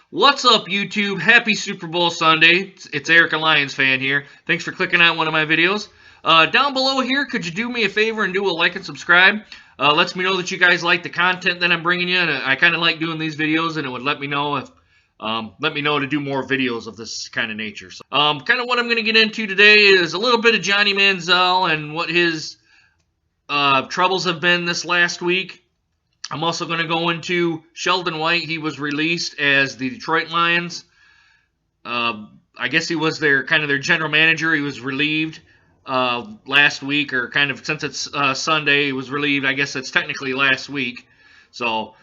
What's up, YouTube? Happy Super Bowl Sunday. It's Eric, a Lions fan here. Thanks for clicking on one of my videos. Down below here, could you do me a favor and do a like and subscribe? Lets me know that you guys like the content that I'm bringing you, and I kind of like doing these videos, and it would let me know if let me know to do more videos of this kind of nature. So, kind of what I'm going to get into today is a little bit of Johnny Manziel and what his troubles have been this last week. I'm also going to go into Sheldon White. He was released as the Detroit Lions. I guess he was their general manager. He was relieved last week, or kind of since it's Sunday, he was relieved. I guess that's technically last week. So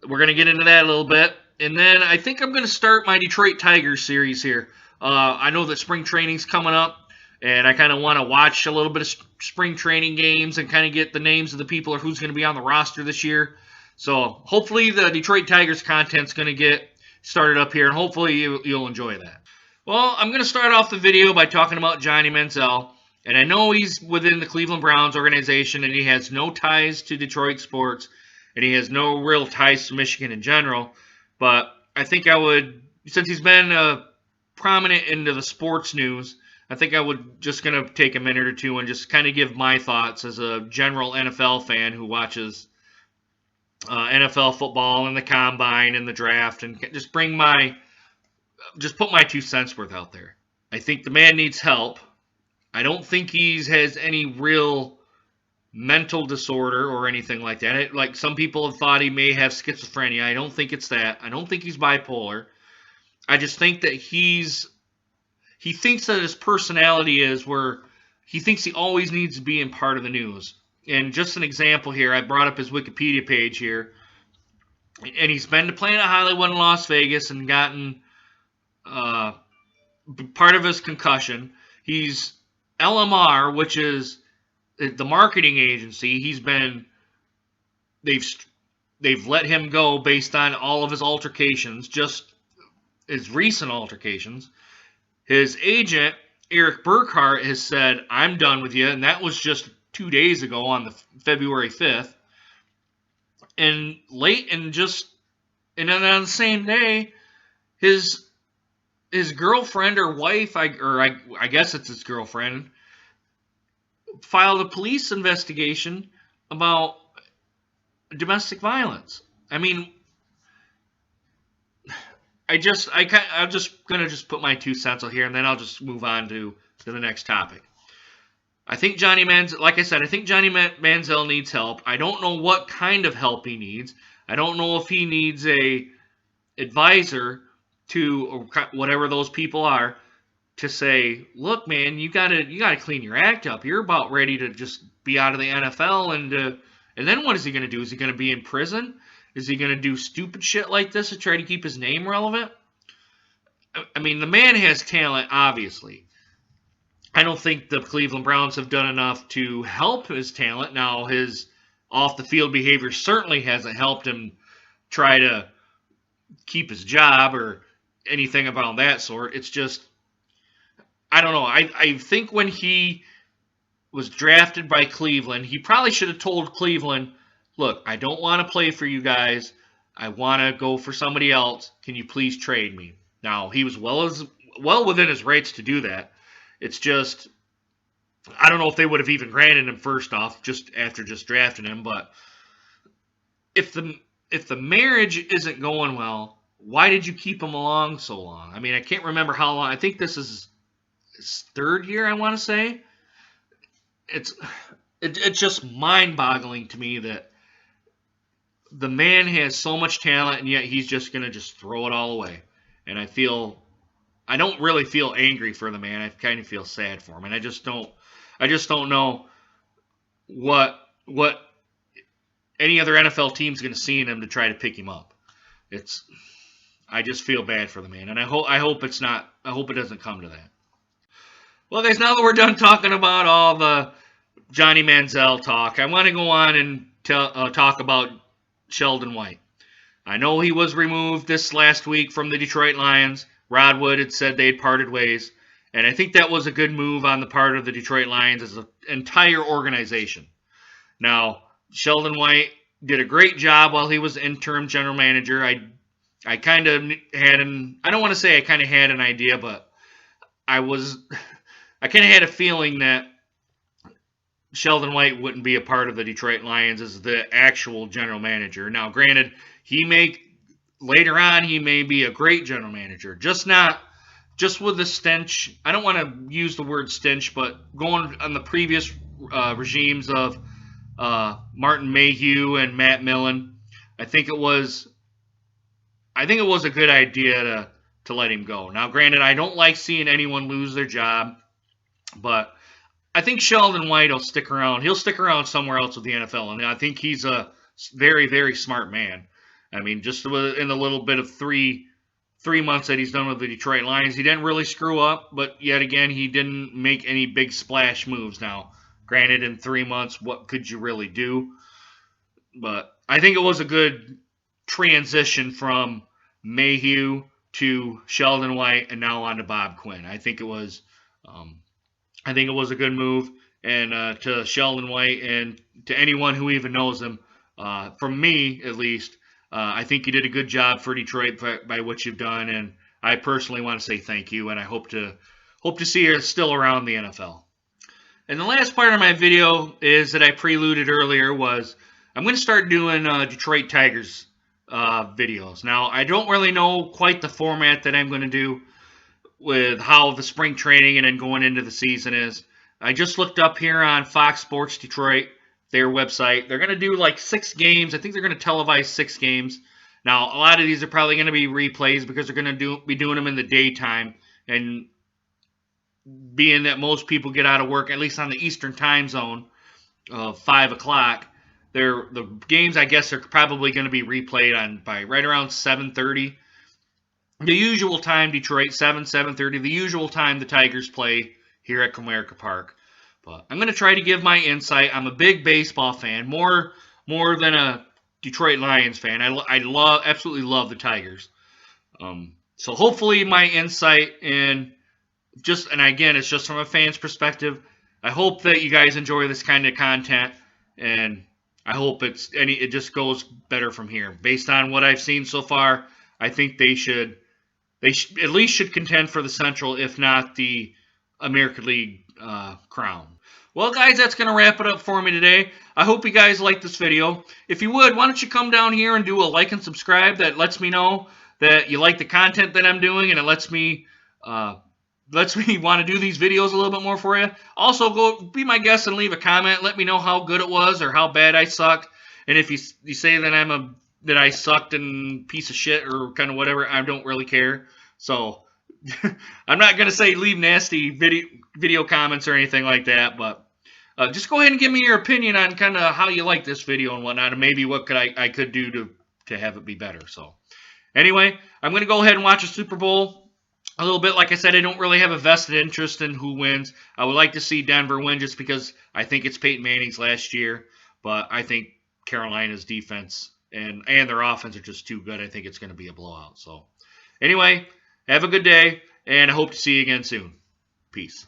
we're going to get into that a little bit. And then I think I'm going to start my Detroit Tigers series here. I know that spring training's coming up, and I kind of want to watch a little bit of spring training games and kind of get the names of the people or who's going to be on the roster this year. So hopefully the Detroit Tigers content's going to get started up here, and hopefully you'll enjoy that. Well, I'm going to start off the video by talking about Johnny Manziel. And I know he's within the Cleveland Browns organization, and he has no ties to Detroit sports, and he has no real ties to Michigan in general. But I think I would, since he's been prominent into the sports news, I think I would just going to take a minute or two and just kind of give my thoughts as a general NFL fan who watches NFL football and the combine and the draft, and just put my 2 cents worth out there. I think the man needs help. I don't think he has any real mental disorder or anything like that. Like some people have thought he may have schizophrenia. I don't think it's that. I don't think he's bipolar. I just think that he thinks that his personality is where he thinks he always needs to be in part of the news. And just an example here, I brought up his Wikipedia page here. And he's been to Planet Hollywood in Las Vegas and gotten part of his concussion. He's LMR, which is the marketing agency. They've let him go based on all of his altercations, just his recent altercations. His agent, Eric Burkhart, has said, "I'm done with you," and that was just 2 days ago on the February 5th. And then on the same day, his girlfriend or wife, I guess it's his girlfriend, filed a police investigation about domestic violence. I mean, I'm just gonna put my 2 cents out here, and then I'll just move on to the next topic. I think Johnny Manziel needs help. I don't know what kind of help he needs. I don't know if he needs a advisor to whatever those people are to say, "Look, man, you gotta clean your act up. You're about ready to just be out of the NFL, and then what is he gonna do? Is he gonna be in prison? Is he gonna do stupid shit like this to try to keep his name relevant?" I mean, the man has talent, obviously. I don't think the Cleveland Browns have done enough to help his talent. Now, his off-the-field behavior certainly hasn't helped him try to keep his job or anything about that sort. It's just, I don't know. I think when he was drafted by Cleveland, he probably should have told Cleveland, "Look, I don't want to play for you guys. I want to go for somebody else. Can you please trade me?" Now, he was well within his rights to do that. It's just, I don't know if they would have even granted him first off, just after drafting him. But if the marriage isn't going well, why did you keep him along so long? I mean, I can't remember how long. I think this is his 3rd year, I want to say. It's just mind-boggling to me that the man has so much talent, and yet he's just going to throw it all away. And I don't really feel angry for the man. I kind of feel sad for him, and I just don't know what any other NFL team's going to see in him to try to pick him up. I just feel bad for the man, and I hope it doesn't come to that. Well, guys, now that we're done talking about all the Johnny Manziel talk, I want to go on and talk about Sheldon White. I know he was removed this last week from the Detroit Lions. Rod Wood had said they had parted ways, and I think that was a good move on the part of the Detroit Lions as an entire organization. Now, Sheldon White did a great job while he was interim general manager. I kind of had I don't want to say I kind of had an idea, but I was, I kind of had a feeling that Sheldon White wouldn't be a part of the Detroit Lions as the actual general manager. Now, granted, he may later on he may be a great general manager, just with the stench. I don't want to use the word stench, but going on the previous regimes of Martin Mayhew and Matt Millen, I think it was a good idea to let him go. Now, granted, I don't like seeing anyone lose their job, but I think Sheldon White will stick around. He'll stick around somewhere else with the NFL, and I think he's a very, very smart man. I mean, just in the little bit of three months that he's done with the Detroit Lions, he didn't really screw up, but yet again, he didn't make any big splash moves. Now, granted, in 3 months, what could you really do? But I think it was a good transition from Mayhew to Sheldon White and now on to Bob Quinn. Um, I think it was a good move, and to Sheldon White and to anyone who even knows him, from me at least, I think you did a good job for Detroit by what you've done, and I personally want to say thank you, and I hope to see you still around the NFL. And the last part of my video is that I preluded earlier was I'm going to start doing Detroit Tigers videos. Now, I don't really know quite the format that I'm going to do with how the spring training and then going into the season is. I just looked up here on Fox Sports Detroit, their website. They're going to do like 6 games. I think they're going to televise 6 games. Now, a lot of these are probably going to be replays because they're going to be doing them in the daytime. And being that most people get out of work, at least on the Eastern time zone, 5 o'clock, the games, I guess, are probably going to be replayed by right around 7:30. The usual time, Detroit, 7:30, the usual time the Tigers play here at Comerica Park. But I'm going to try to give my insight. I'm a big baseball fan, more than a Detroit Lions fan. I absolutely love the Tigers. So hopefully my insight and again, it's just from a fan's perspective. I hope that you guys enjoy this kind of content, and I hope it just goes better from here. Based on what I've seen so far, I think they at least should contend for the Central, if not the American League crown. Well, guys, that's going to wrap it up for me today. I hope you guys liked this video. If you would, why don't you come down here and do a like and subscribe? That lets me know that you like the content that I'm doing, and it lets me want to do these videos a little bit more for you. Also, go be my guest and leave a comment. Let me know how good it was or how bad I sucked. And if you say that that I sucked and piece of shit or kind of whatever, I don't really care. So I'm not going to say leave nasty video comments or anything like that, but just go ahead and give me your opinion on kind of how you like this video and whatnot, and maybe what I could do to have it be better. So anyway, I'm going to go ahead and watch the Super Bowl a little bit. Like I said, I don't really have a vested interest in who wins. I would like to see Denver win just because I think it's Peyton Manning's last year, but I think Carolina's defense and their offense are just too good. I think it's going to be a blowout. So anyway, have a good day, and I hope to see you again soon. Peace.